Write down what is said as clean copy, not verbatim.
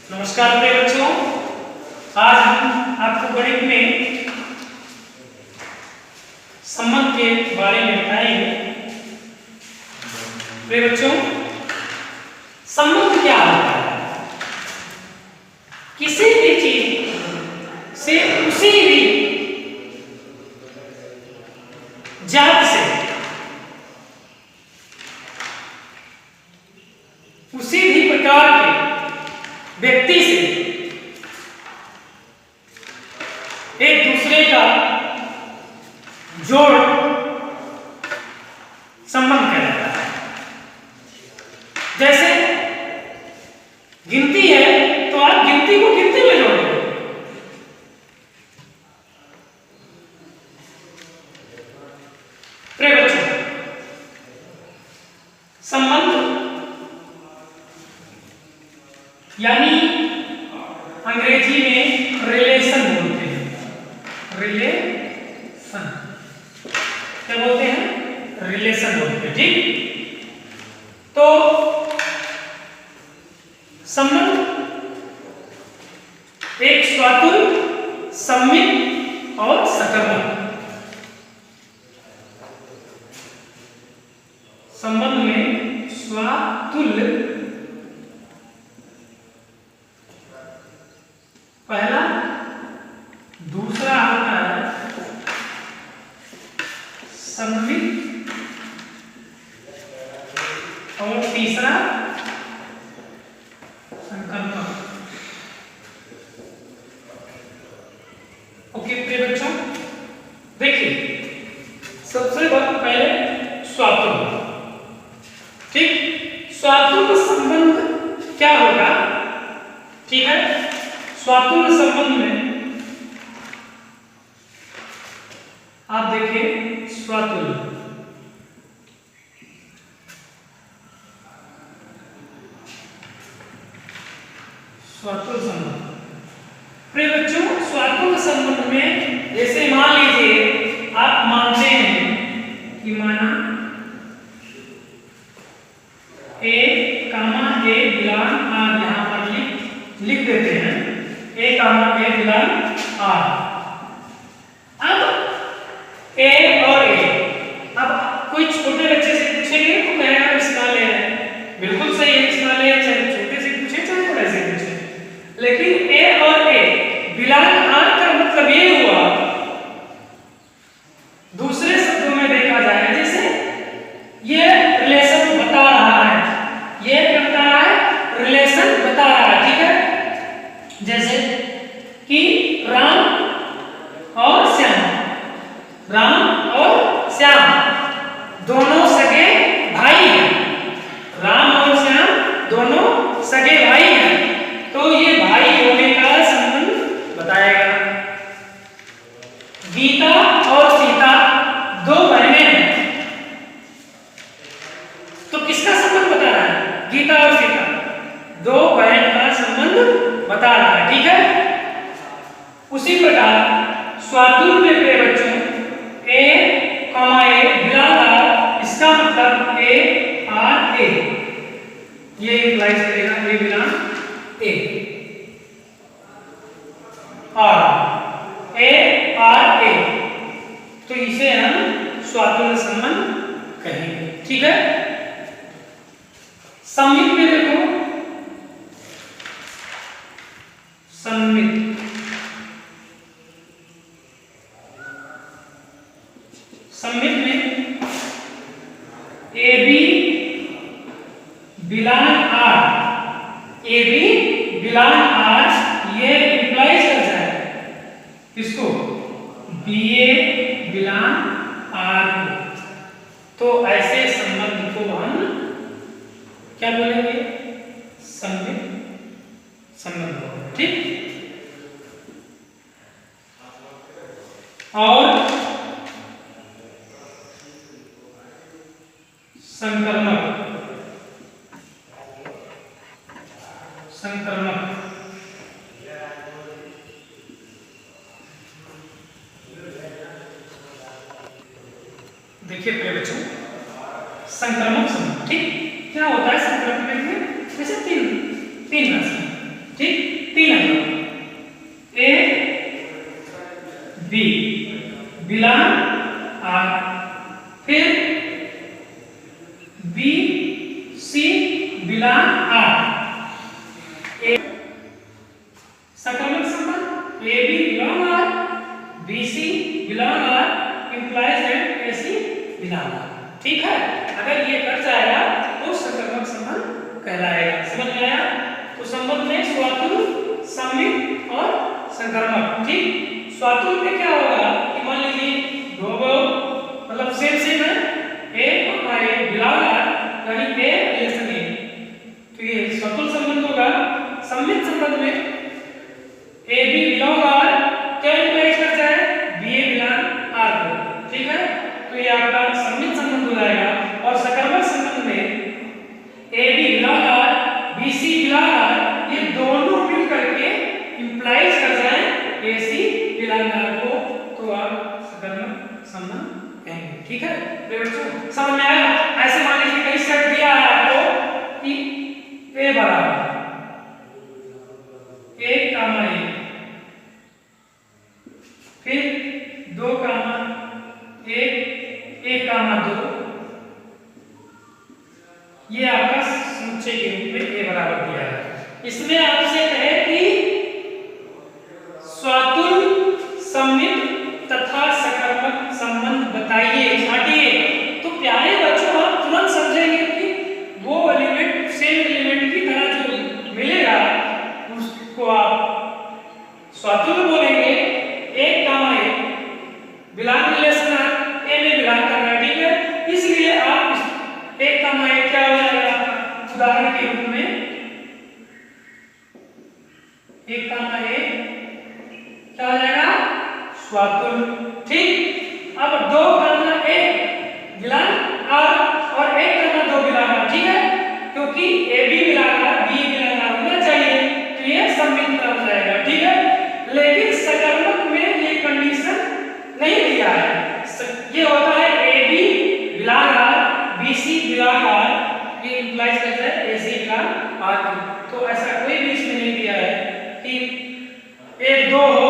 नमस्कार प्रिय बच्चों, आज हम आपको गणित में संबंध के बारे में बताएंगे। प्रिय बच्चों, संबंध क्या होता है? किसी भी चीज से उसी भी जात से उसी भी प्रकार के व्यक्ति से एक दूसरे का जोड़ संबंध कहलाता है। जैसे गिनती है तो आप गिनती को गिनती में जोड़ेंगे। प्रिय बच्चों, संबंध यानी अंग्रेजी में रिलेशन बोलते हैं। रिलेशन क्या बोलते हैं? रिलेशन बोलते हैं। ठीक, तो संबंध एक स्वातुल, सम्मित और सकर्मक। संबंध में स्वातुल्य पहला, दूसरा होता है सम्मित और तीसरा संकल्पक। ओके प्रिय बच्चों, देखिए सबसे पहले स्वातुल्य। ठीक, स्वातुल्य संबंध क्या होगा? ठीक है, स्वातुल्य संबंध में आप देखिए स्वातुल्य संबंध। प्रिय बच्चों, स्वातुल्य संबंध में जैसे मान लीजिए आप मानते हैं कि माना ए कामा ए बिलॉन्ग आर, यहां पर लिख देते हैं ए कामा ए बिलॉन्ग आर। अब ए और ए, अब कोई छोटे बच्चे से पूछेंगे तो मैं इसका ले रहा है, बिल्कुल सही है, इसका ले, चाहे छोटे से पूछे चाहे बड़े से पूछे, लेकिन ए और ए बिलॉन्ग आर का मतलब ये हुआ, दूसरे शब्दों में देखा जाए जैसे ये रिलेशन बता रहा है, ये क्या बता रहा है? रिलेशन बता रहा है। ठीक है, जैसे कि राम और श्याम, राम और श्याम दोनों सगे भाई हैं। राम और श्याम दोनों सगे भाई हैं, तो ये भाई होने का संबंध बताएगा। गीता और सीता दो बहनें हैं, तो किसका संबंध बता रहा है? गीता और सीता दो बहन का संबंध बता रहा है। ठीक है, उसी प्रकार स्वातुल्य में प्रिय बच्चों ए कॉमा ए बिलॉन्ग आर, इसका मतलब ए आर ए, ये इम्प्लाइज करेगा ए बिलॉन्ग ए आर ए, तो इसे हम स्वातुल्य संबंध कहेंगे। ठीक है, सम्मित में देखो, सम्मित में A B belong R, A B belong R, ये इंप्लाइज कर जाए किसको? बी ए बिलॉन्ग आर को। तो ऐसे संबंध को हम क्या बोलेंगे? सम्मित संबंध। ठीक, और संकर्मक, देखिए प्रिय बच्चों, संक्रमक संबंध। ठीक, क्या होता है संक्रमक में? जैसे तीन राशि। ठीक, बिलॉन्ग आर, फिर बी सी बिलॉन्ग आर। सकर्मक संबंध A B belong R, B C belong R implies that A C belong R. ठीक है, अगर ये कर जाएगा तो सकर्मक संबंध कहलाएगा। समझ में आया? तो संबंध में स्वातुल, सम्मित और संकर्मक। ठीक, स्वातुल में क्या होगा कि मान लीजिए दो मतलब सेम है, ए और ए बिलॉन्ग आर यानी ए रिलेशन ए, तो ये स्वातुल संबंध होगा। सम्मित संबंध में ए बी बिलॉन्ग आर क्या इंप्लाइज करता है, बी ए बिलॉन्ग आर को। ठीक है, तो ये आपका सम्मित संबंध हो जाएगा। और सकर्मक संबंध में A B belong R, B C belong R, ये दोनों मिल करके इंप्लाइज कर जाए ए सी बिलॉन्ग आर को, तो आप सकर्मक संबंध कहेंगे। ठीक है बच्चों, समझ में आया? ऐसे मान लीजिए कहीं सेट दिया है आपको कि ए बराबर 1 कामा 1, फिर 2 कामा 1, 1 कामा 2, ये आपका समुच्चय के रूप में ए बराबर दिया है। इसमें आपसे कहे कि स्वातुल, सम्मित तथा सकर्मक संबंध बताइए, छांटिए, तो प्यारे बच्चों आप तुरंत समझेंगे कि वो एलिमेंट सेम एलिमेंट की तरह जो मिलेगा उसको आप स्वातुल बोलेंगे। 1 कामा 1 बिलॉन्ग रिलेशन ए में बिलॉन्ग करना है। ठीक है, इसलिए आप 1 कामा 1 क्या हो जाएगा आपका उदाहरण के रूप में 1 कामा 1 क्या हो जाएगा स्वातुल। ठीक, अब 2 कामा 1 बिलॉन्ग आर और 1 कामा 2 बिलॉन्ग आर। ठीक है, क्योंकि A B belong R, B belong R होना चाहिए, तो ये सम्मित हो जाएगा। ठीक है, लेकिन सकर्मक में ये कंडीशन नहीं दिया है। ये होता है A B belong R, B C belong R, ये इंप्लाइज करता है ए सी बिलॉन्ग आर। तो ऐसा कोई भी इसमें नहीं दिया है कि 1 2 हो